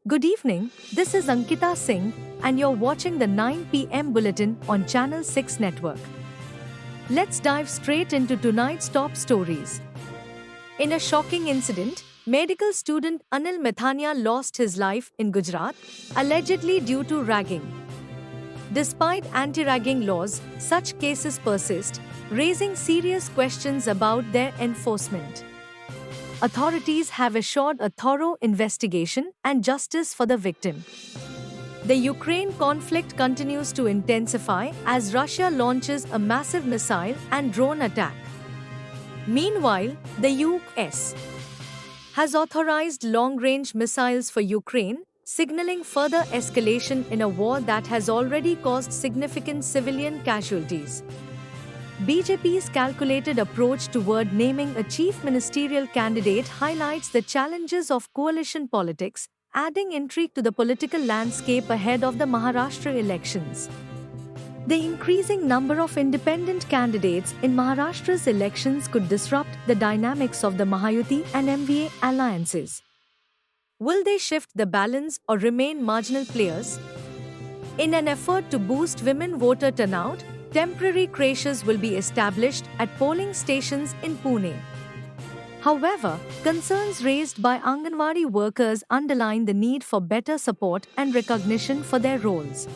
Good evening, this is Ankita Singh, and you're watching the 9 p.m. bulletin on Channel 6 Network. Let's dive straight into tonight's top stories. In a shocking incident, medical student Anil Methania lost his life in Gujarat, allegedly due to ragging. Despite anti-ragging laws, such cases persist, raising serious questions about their enforcement. Authorities have assured a thorough investigation and justice for the victim. The Ukraine conflict continues to intensify as Russia launches a massive missile and drone attack. Meanwhile, the US has authorized long-range missiles for Ukraine, signaling further escalation in a war that has already caused significant civilian casualties. BJP's calculated approach toward naming a chief ministerial candidate highlights the challenges of coalition politics, adding intrigue to the political landscape ahead of the Maharashtra elections. The increasing number of independent candidates in Maharashtra's elections could disrupt the dynamics of the Mahayuti and MVA alliances. Will they shift the balance or remain marginal players? In an effort to boost women voter turnout, temporary creches will be established at polling stations in Pune. However, concerns raised by Anganwadi workers underline the need for better support and recognition for their roles.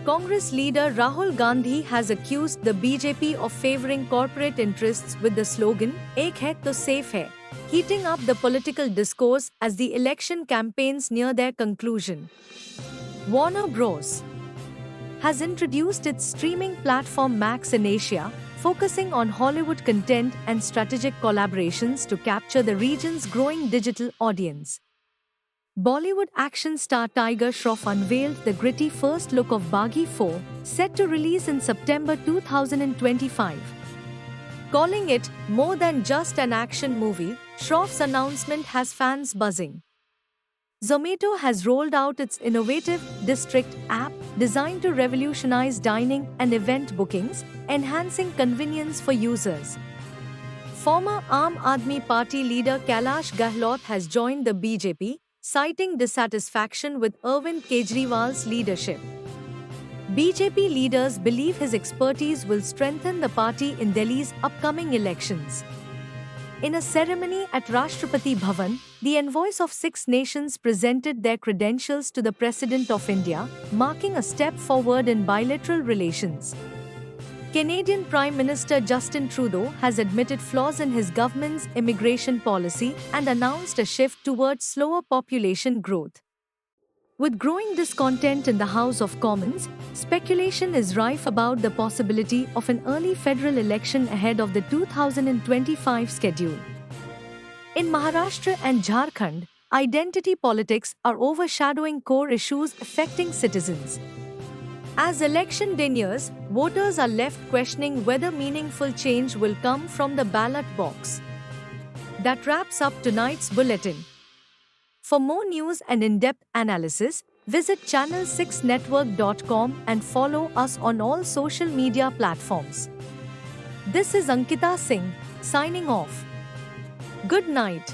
Congress leader Rahul Gandhi has accused the BJP of favoring corporate interests with the slogan, "Ek hai to safe hai," heating up the political discourse as the election campaigns near their conclusion. Warner Bros. has introduced its streaming platform Max in Asia, focusing on Hollywood content and strategic collaborations to capture the region's growing digital audience. Bollywood action star Tiger Shroff unveiled the gritty first look of Baghi 4, set to release in September 2025. Calling it more than just an action movie, Shroff's announcement has fans buzzing. Zomato has rolled out its innovative District app designed to revolutionize dining and event bookings, enhancing convenience for users. Former Aam Aadmi Party leader Kailash Gehlot has joined the BJP, citing dissatisfaction with Arvind Kejriwal's leadership. BJP leaders believe his expertise will strengthen the party in Delhi's upcoming elections. In a ceremony at Rashtrapati Bhavan, the envoys of 6 nations presented their credentials to the President of India, marking a step forward in bilateral relations. Canadian Prime Minister Justin Trudeau has admitted flaws in his government's immigration policy and announced a shift towards slower population growth. With growing discontent in the House of Commons, speculation is rife about the possibility of an early federal election ahead of the 2025 schedule. In Maharashtra and Jharkhand, identity politics are overshadowing core issues affecting citizens. As election day nears, voters are left questioning whether meaningful change will come from the ballot box. That wraps up tonight's bulletin. For more news and in-depth analysis, visit channel6network.com and follow us on all social media platforms. This is Ankita Singh, signing off. Good night.